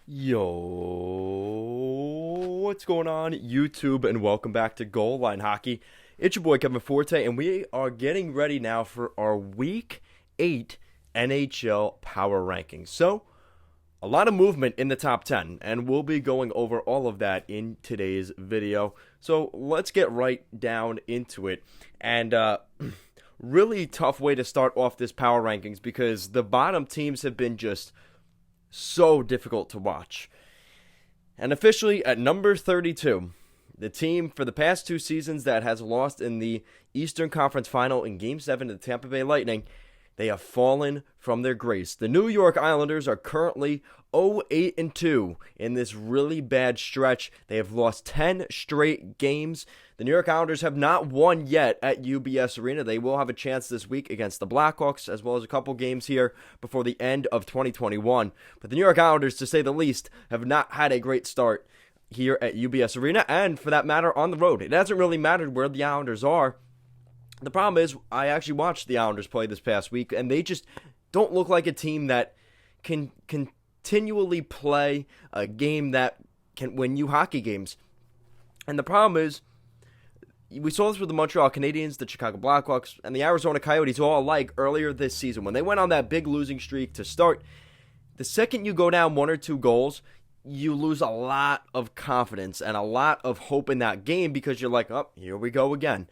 Yo, what's going on, YouTube, and welcome back to Goal Line Hockey. It's your boy Kevin Forte, and we are getting ready now for our Week 8 NHL Power Rankings. So, a lot of movement in the top 10, and we'll be going over all of that in today's video. So, let's get right down into it. And, really tough way to start off this Power Rankings because the bottom teams have been just so difficult to watch. And officially at number 32, the team for the past two seasons that has lost in the Eastern Conference Final in Game 7 to the Tampa Bay Lightning, they have fallen from their grace. The New York Islanders are currently 0-8-2 in this really bad stretch. They have lost 10 straight games. The New York Islanders have not won yet at UBS Arena. They will have a chance this week against the Blackhawks, as well as a couple games here before the end of 2021. But the New York Islanders, to say the least, have not had a great start here at UBS Arena, and for that matter, on the road. It hasn't really mattered where the Islanders are. The problem is, I actually watched the Islanders play this past week, and they just don't look like a team that can continually play a game that can win you hockey games. And the problem is, we saw this with the Montreal Canadiens, the Chicago Blackhawks, and the Arizona Coyotes all alike earlier this season. When they went on that big losing streak to start, the second you go down one or two goals, you lose a lot of confidence and a lot of hope in that game because you're like, oh, here we go again.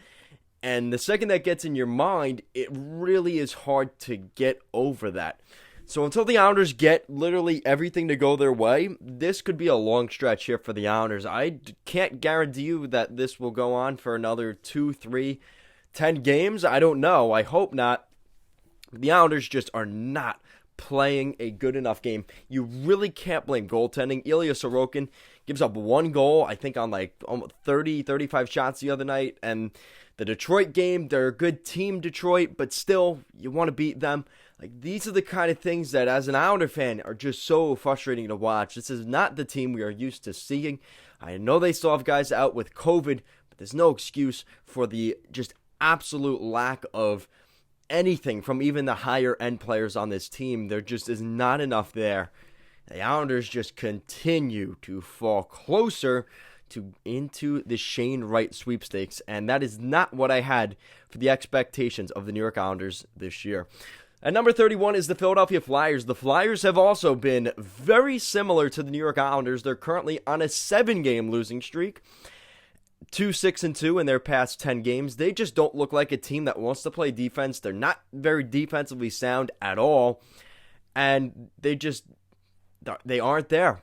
And the second that gets in your mind, it really is hard to get over that. So until the Islanders get literally everything to go their way, this could be a long stretch here for the Islanders. I can't guarantee you that this will go on for another 2, 3, 10 games. I don't know. I hope not. The Islanders just are not playing a good enough game. You really can't blame goaltending. Ilya Sorokin gives up one goal, I think, on like almost 30, 35 shots the other night. And the Detroit game, they're a good team, Detroit, but still, you want to beat them. Like, these are the kind of things that, as an Islander fan, are just so frustrating to watch. This is not the team we are used to seeing. I know they still have guys out with COVID, but there's no excuse for the just absolute lack of anything from even the higher end players on this team. There just is not enough there. The Islanders just continue to fall closer into the Shane Wright sweepstakes, and that is not what I had for the expectations of the New York Islanders this year. At number 31 is the Philadelphia Flyers. The Flyers have also been very similar to the New York Islanders. They're currently on a 7-game losing streak. 2-6-2 in their past 10 games. They just don't look like a team that wants to play defense. They're not very defensively sound at all. And they aren't there.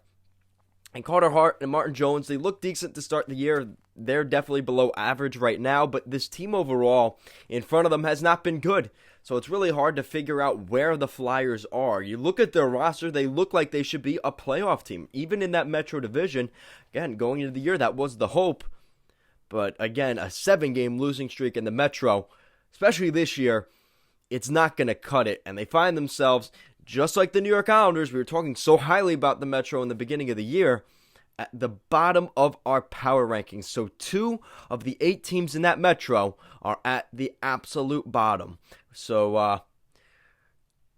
And Carter Hart and Martin Jones, they look decent to start the year. They're definitely below average right now, but this team overall in front of them has not been good. So it's really hard to figure out where the Flyers are. You look at their roster, they look like they should be a playoff team, even in that Metro division. Again, going into the year, that was the hope. But again, a 7-game losing streak in the Metro, especially this year, it's not going to cut it. And they find themselves, just like the New York Islanders, we were talking so highly about the Metro in the beginning of the year, at the bottom of our power rankings. So 2 of the 8 teams in that Metro are at the absolute bottom. So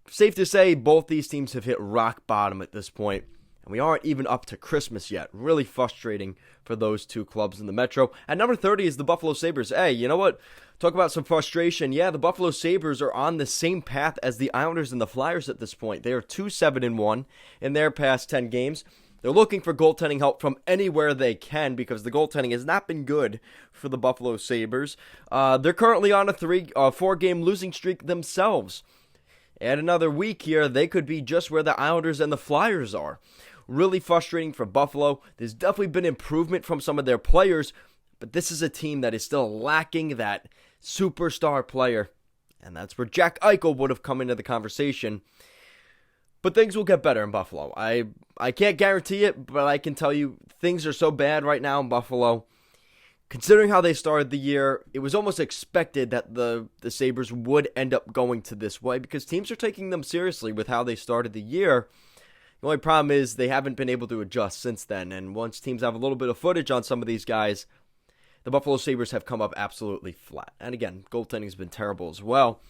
safe to say both these teams have hit rock bottom at this point. And we aren't even up to Christmas yet. Really frustrating for those two clubs in the Metro. At number 30 is the Buffalo Sabres. Hey, you know what? Talk about some frustration. Yeah, the Buffalo Sabres are on the same path as the Islanders and the Flyers at this point. They are 2-7-1 in their past 10 games. They're looking for goaltending help from anywhere they can because the goaltending has not been good for the Buffalo Sabres. They're currently on a 4-game losing streak themselves. Add another week here, they could be just where the Islanders and the Flyers are. Really frustrating for Buffalo. There's definitely been improvement from some of their players, but this is a team that is still lacking that superstar player. And that's where Jack Eichel would have come into the conversation. But things will get better in Buffalo. I can't guarantee it, but I can tell you things are so bad right now in Buffalo. Considering how they started the year, it was almost expected that the Sabres would end up going to this way because teams are taking them seriously with how they started the year. The only problem is they haven't been able to adjust since then, and once teams have a little bit of footage on some of these guys, the Buffalo Sabres have come up absolutely flat. And again, goaltending has been terrible as well.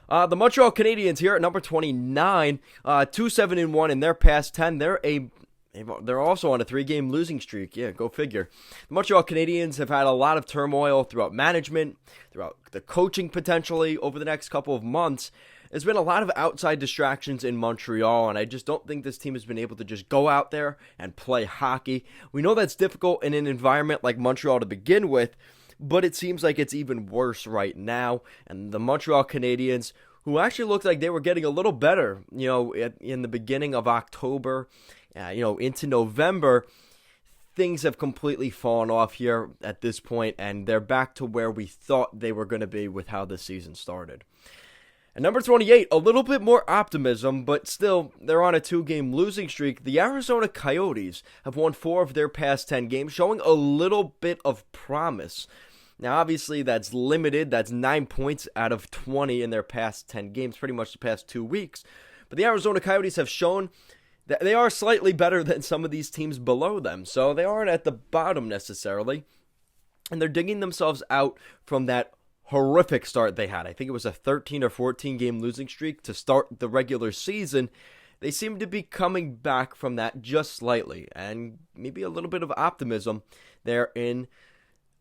The Montreal Canadiens here at number 29, 2-7-1 in their past 10. They're a They're also on a 3-game losing streak. Yeah, go figure. The Montreal Canadiens have had a lot of turmoil throughout management, throughout the coaching potentially over the next couple of months. There's been a lot of outside distractions in Montreal, and I just don't think this team has been able to just go out there and play hockey. We know that's difficult in an environment like Montreal to begin with, but it seems like it's even worse right now. And the Montreal Canadiens, who actually looked like they were getting a little better, in the beginning of October, into November, things have completely fallen off here at this point, and they're back to where we thought they were going to be with how the season started. At number 28, a little bit more optimism, but still, they're on a 2-game losing streak. The Arizona Coyotes have won 4 of their past 10 games, showing a little bit of promise. Now, obviously, that's limited. That's 9 points out of 20 in their past 10 games, pretty much the past 2 weeks. But the Arizona Coyotes have shown that they are slightly better than some of these teams below them. So they aren't at the bottom necessarily. And they're digging themselves out from that horrific start they had. I think it was a 13 or 14 game losing streak to start the regular season. They seem to be coming back from that just slightly, and maybe a little bit of optimism there in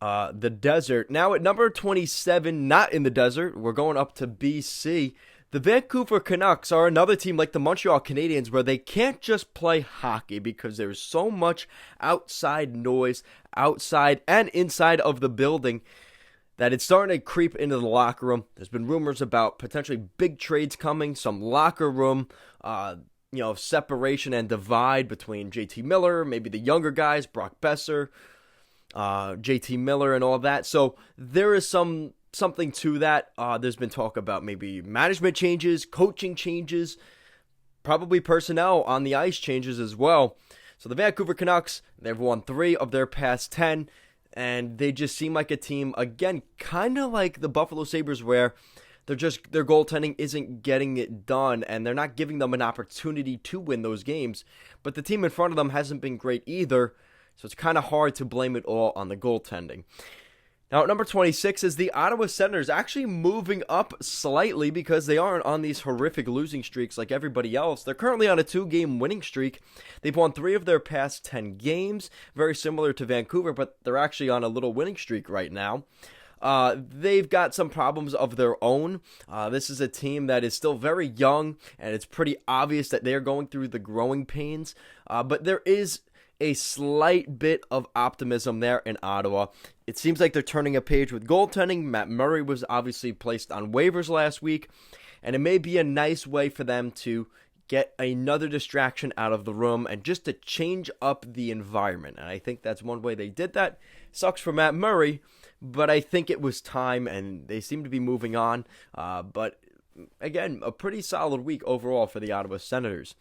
the desert. Now at number 27, not in the desert, we're going up to BC. The Vancouver Canucks are another team like the Montreal Canadiens where they can't just play hockey because there's so much outside noise, outside and inside of the building, that it's starting to creep into the locker room. There's been rumors about potentially big trades coming, some locker room, separation and divide between JT Miller, maybe the younger guys, Brock Besser, JT Miller and all that. So there is something to that. There's been talk about maybe management changes, coaching changes, probably personnel on the ice changes as well. So the Vancouver Canucks, they've won 3 of their past 10. And they just seem like a team, again, kind of like the Buffalo Sabres, where their goaltending isn't getting it done, and they're not giving them an opportunity to win those games. But the team in front of them hasn't been great either, so it's kind of hard to blame it all on the goaltending. Now, at number 26 is the Ottawa Senators, actually moving up slightly because they aren't on these horrific losing streaks like everybody else. They're currently on a 2-game winning streak. They've won 3 of their past 10 games, very similar to Vancouver, but they're actually on a little winning streak right now. They've got some problems of their own. This is a team that is still very young, and it's pretty obvious that they're going through the growing pains, but there is a slight bit of optimism there in Ottawa. It seems like they're turning a page with goaltending. Matt Murray was obviously placed on waivers last week, and it may be a nice way for them to get another distraction out of the room and just to change up the environment. And I think that's one way they did that. Sucks for Matt Murray, but I think it was time, and they seem to be moving on. But again, a pretty solid week overall for the Ottawa Senators.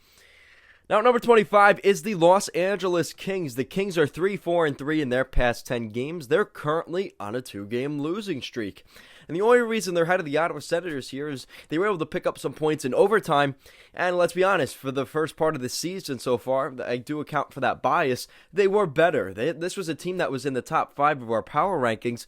Now, number 25 is the Los Angeles Kings. The Kings are 3-4-3 in their past 10 games. They're currently on a 2-game losing streak. And the only reason they're ahead of the Ottawa Senators here is they were able to pick up some points in overtime. And let's be honest, for the first part of the season so far, I do account for that bias, they were better. This was a team that was in the top 5 of our power rankings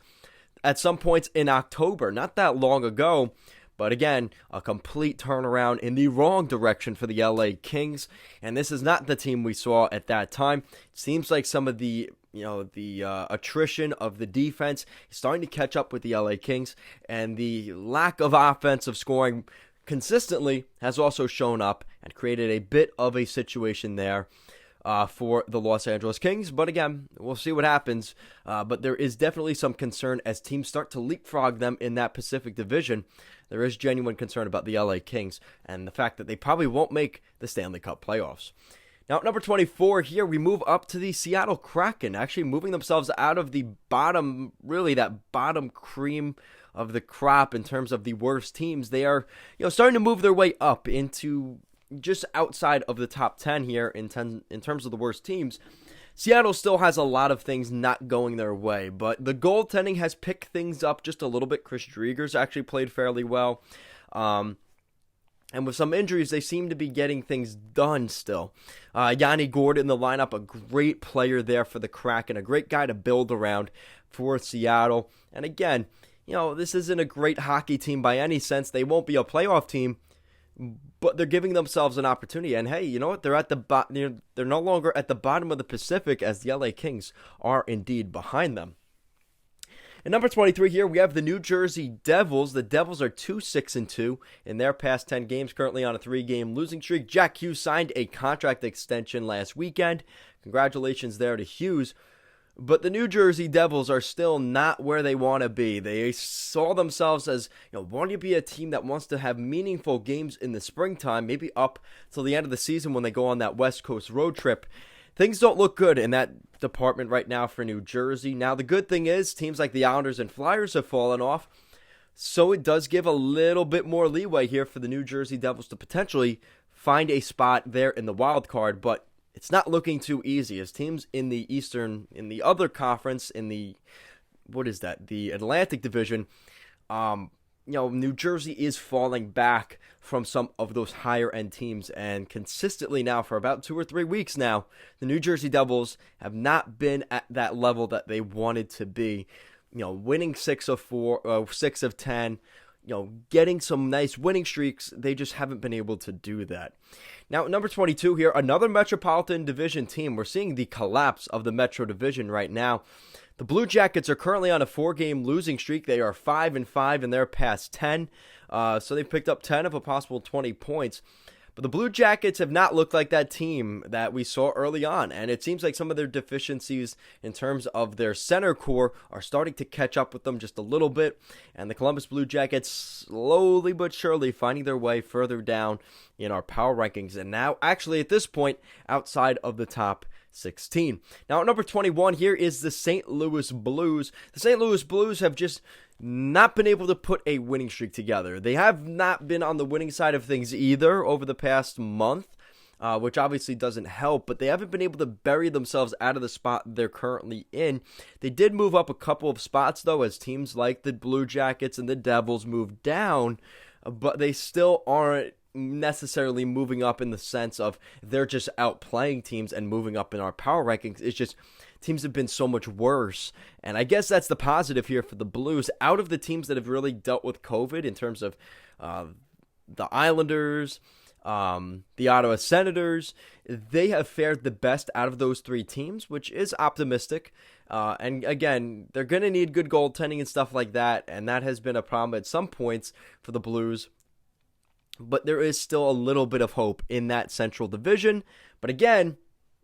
at some points in October, not that long ago. But again, a complete turnaround in the wrong direction for the LA Kings. And this is not the team we saw at that time. It seems like some of the attrition of the defense is starting to catch up with the LA Kings. And the lack of offensive scoring consistently has also shown up and created a bit of a situation there for the Los Angeles Kings. But again, we'll see what happens. But there is definitely some concern as teams start to leapfrog them in that Pacific Division. There is genuine concern about the LA Kings and the fact that they probably won't make the Stanley Cup playoffs. Now, at number 24 here, we move up to the Seattle Kraken, actually moving themselves out of the bottom, really that bottom cream of the crop in terms of the worst teams. They are, starting to move their way up into just outside of the top 10 here in terms of the worst teams. Seattle still has a lot of things not going their way, but the goaltending has picked things up just a little bit. Chris Driedger's actually played fairly well. And with some injuries, they seem to be getting things done still. Yanni Gourde in the lineup, a great player there for the Kraken, a great guy to build around for Seattle. And again, this isn't a great hockey team by any sense. They won't be a playoff team, but they're giving themselves an opportunity. And hey, you know what? They're at the they're no longer at the bottom of the Pacific, as the LA Kings are indeed behind them. At number 23 here, we have the New Jersey Devils. The Devils are 2-6-2 in their past 10 games, currently on a 3-game losing streak. Jack Hughes signed a contract extension last weekend. Congratulations there to Hughes. But the New Jersey Devils are still not where they want to be. They saw themselves as, want to be a team that wants to have meaningful games in the springtime, maybe up till the end of the season when they go on that West Coast road trip. Things don't look good in that department right now for New Jersey. Now, the good thing is teams like the Islanders and Flyers have fallen off, so it does give a little bit more leeway here for the New Jersey Devils to potentially find a spot there in the wild card, but it's not looking too easy as teams in the other conference, in the Atlantic Division, New Jersey is falling back from some of those higher-end teams, and consistently now for about 2 or 3 weeks now, the New Jersey Devils have not been at that level that they wanted to be. Winning 6 of 10, getting some nice winning streaks, they just haven't been able to do that. Now, number 22 here, another Metropolitan Division team. We're seeing the collapse of the Metro Division right now. The Blue Jackets are currently on a 4-game losing streak. They are 5-5 in their past 10, so they've picked up 10 of a possible 20 points. But the Blue Jackets have not looked like that team that we saw early on, and it seems like some of their deficiencies in terms of their center core are starting to catch up with them just a little bit, and the Columbus Blue Jackets slowly but surely finding their way further down in our power rankings, and now actually at this point outside of the top 16. Now at number 21 here is the St. Louis Blues. The St. Louis Blues have just not been able to put a winning streak together. They have not been on the winning side of things either over the past month, which obviously doesn't help, but they haven't been able to bury themselves out of the spot they're currently in. They did move up a couple of spots, though, as teams like the Blue Jackets and the Devils moved down, but they still aren't necessarily moving up in the sense of they're just outplaying teams and moving up in our power rankings. It's just teams have been so much worse, and I guess that's the positive here for the Blues. Out of the teams that have really dealt with COVID in terms of the Islanders, the Ottawa Senators, they have fared the best out of those 3 teams, which is optimistic. And again, they're going to need good goaltending and stuff like that, and that has been a problem at some points for the Blues. But there is still a little bit of hope in that Central Division. But again,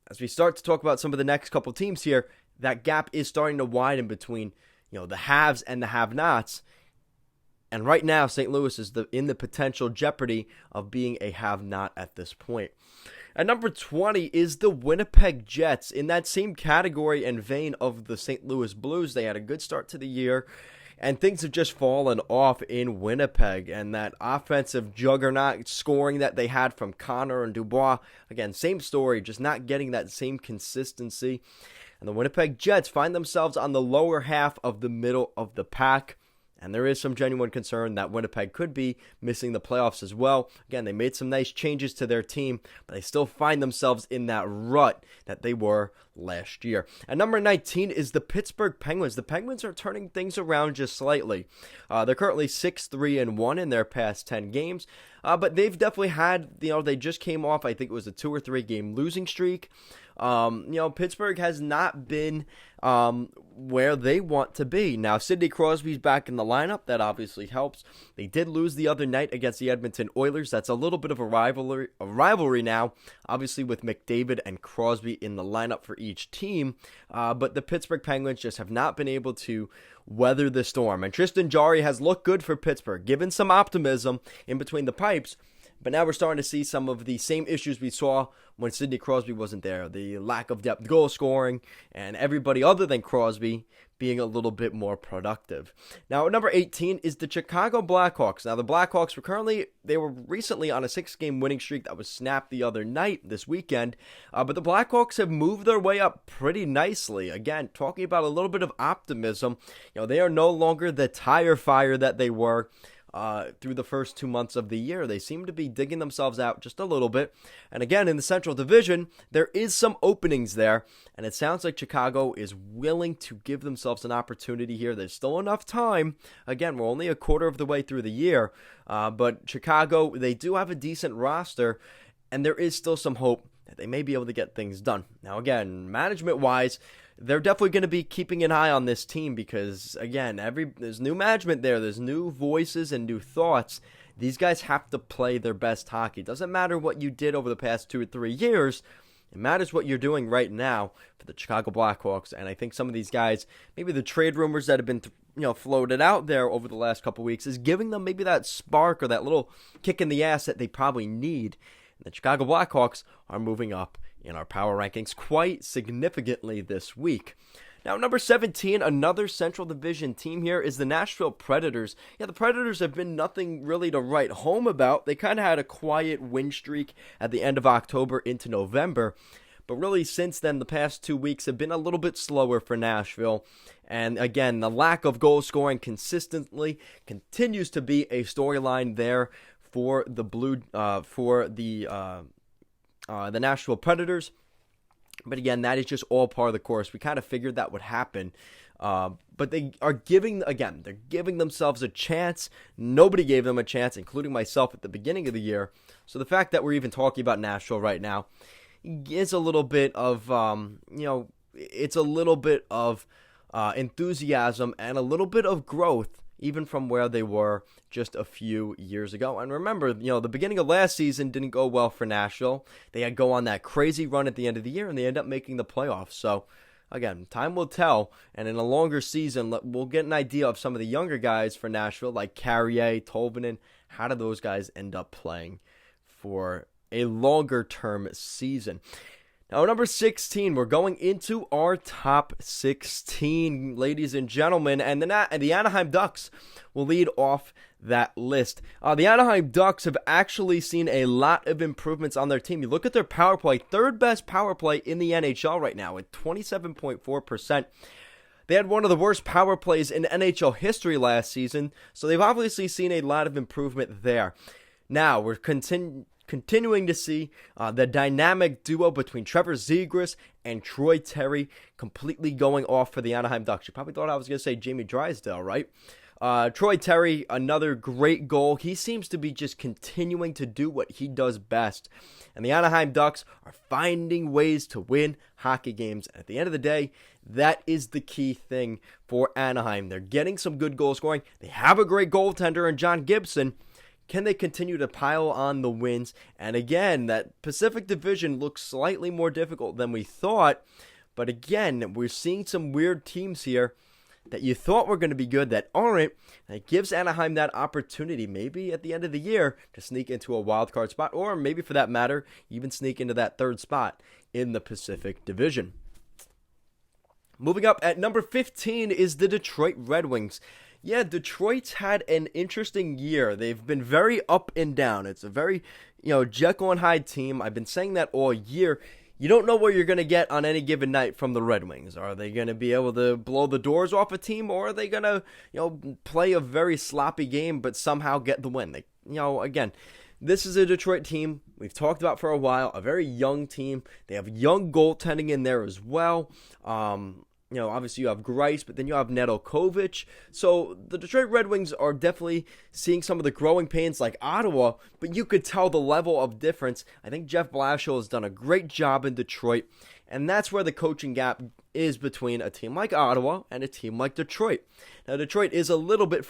as we start to talk about some of the next couple teams here, that gap is starting to widen between, the haves and the have-nots. And right now, St. Louis is in the potential jeopardy of being a have-not at this point. At number 20 is the Winnipeg Jets. In that same category and vein of the St. Louis Blues, they had a good start to the year, and things have just fallen off in Winnipeg. And that offensive juggernaut scoring that they had from Connor and Dubois, again, same story, just not getting that same consistency. And the Winnipeg Jets find themselves on the lower half of the middle of the pack. And there is some genuine concern that Winnipeg could be missing the playoffs as well. Again, they made some nice changes to their team, but they still find themselves in that rut that they were last year. At number 19 is the Pittsburgh Penguins. The Penguins are turning things around just slightly. They're currently 6-3-1 in their past 10 games. But they've definitely had, they just came off, I think it was a 2 or 3 game losing streak. Pittsburgh has not been where they want to be. Now, Sidney Crosby's back in the lineup. That obviously helps. They did lose the other night against the Edmonton Oilers. That's a little bit of a rivalry now, obviously with McDavid and Crosby in the lineup for each team. But the Pittsburgh Penguins just have not been able to weather the storm. And Tristan Jarry has looked good for Pittsburgh, given some optimism in between the pipes. But now we're starting to see some of the same issues we saw when Sidney Crosby wasn't there. The lack of depth goal scoring and everybody other than Crosby being a little bit more productive. Now, at number 18 is the Chicago Blackhawks. Now, the Blackhawks they were recently on a 6-game winning streak that was snapped the other night, this weekend. But the Blackhawks have moved their way up pretty nicely. Again, talking about a little bit of optimism. They are no longer the tire fire that they were through the first 2 months of the year. They seem to be digging themselves out just a little bit. And again, in the Central Division, there is some openings there, and it sounds like Chicago is willing to give themselves an opportunity here. There's still enough time. Again, we're only a quarter of the way through the year, but Chicago, they do have a decent roster, and there is still some hope that they may be able to get things done. Now, again, management-wise, they're definitely going to be keeping an eye on this team because, again, there's new management there. There's new voices and new thoughts. These guys have to play their best hockey. It doesn't matter what you did over the past 2 or 3 years. It matters what you're doing right now for the Chicago Blackhawks. And I think some of these guys, maybe the trade rumors that have been floated out there over the last couple weeks, is giving them maybe that spark or that little kick in the ass that they probably need. And the Chicago Blackhawks are moving up in our power rankings quite significantly this week. Now, number 17, another Central Division team here is the Nashville Predators. Yeah, the Predators have been nothing really to write home about. They kind of had a quiet win streak at the end of October into November. But really, since then, the past 2 weeks have been a little bit slower for Nashville. And again, the lack of goal scoring consistently continues to be a storyline there for the the Nashville Predators. But again, that is just all part of the course. We kind of figured that would happen. But they are they're giving themselves a chance. Nobody gave them a chance, including myself at the beginning of the year. So the fact that we're even talking about Nashville right now is a little bit of, it's a little bit of enthusiasm and a little bit of growth, even from where they were just a few years ago. And remember, the beginning of last season didn't go well for Nashville. They had to go on that crazy run at the end of the year, and they end up making the playoffs. So, again, time will tell. And in a longer season, we'll get an idea of some of the younger guys for Nashville, like Carrier, Tolvanen. How do those guys end up playing for a longer-term season? Now, number 16, we're going into our top 16, ladies and gentlemen, and the Anaheim Ducks will lead off that list. The Anaheim Ducks have actually seen a lot of improvements on their team. You look at their power play, third best power play in the NHL right now at 27.4%. They had one of the worst power plays in NHL history last season, so they've obviously seen a lot of improvement there. Now, we're continuing to see the dynamic duo between Trevor Zegras and Troy Terry completely going off for the Anaheim Ducks. You probably thought I was going to say Jamie Drysdale, right? Troy Terry, another great goal. He seems to be just continuing to do what he does best. And the Anaheim Ducks are finding ways to win hockey games. At the end of the day, that is the key thing for Anaheim. They're getting some good goal scoring. They have a great goaltender in John Gibson. Can they continue to pile on the wins? And again, that Pacific Division looks slightly more difficult than we thought. But again, we're seeing some weird teams here that you thought were going to be good that aren't. And it gives Anaheim that opportunity, maybe at the end of the year, to sneak into a wild card spot, or maybe for that matter, even sneak into that third spot in the Pacific Division. Moving up at number 15 is the Detroit Red Wings. Yeah, Detroit's had an interesting year. They've been very up and down. It's a very, Jekyll and Hyde team. I've been saying that all year. You don't know what you're going to get on any given night from the Red Wings. Are they going to be able to blow the doors off a team, or are they going to, play a very sloppy game but somehow get the win? Again, this is a Detroit team we've talked about for a while, a very young team. They have young goaltending in there as well. Obviously you have Grice, but then you have Nedeljkovic. So the Detroit Red Wings are definitely seeing some of the growing pains like Ottawa, but you could tell the level of difference. I think Jeff Blashill has done a great job in Detroit, and that's where the coaching gap is between a team like Ottawa and a team like Detroit. Now, Detroit is a little bit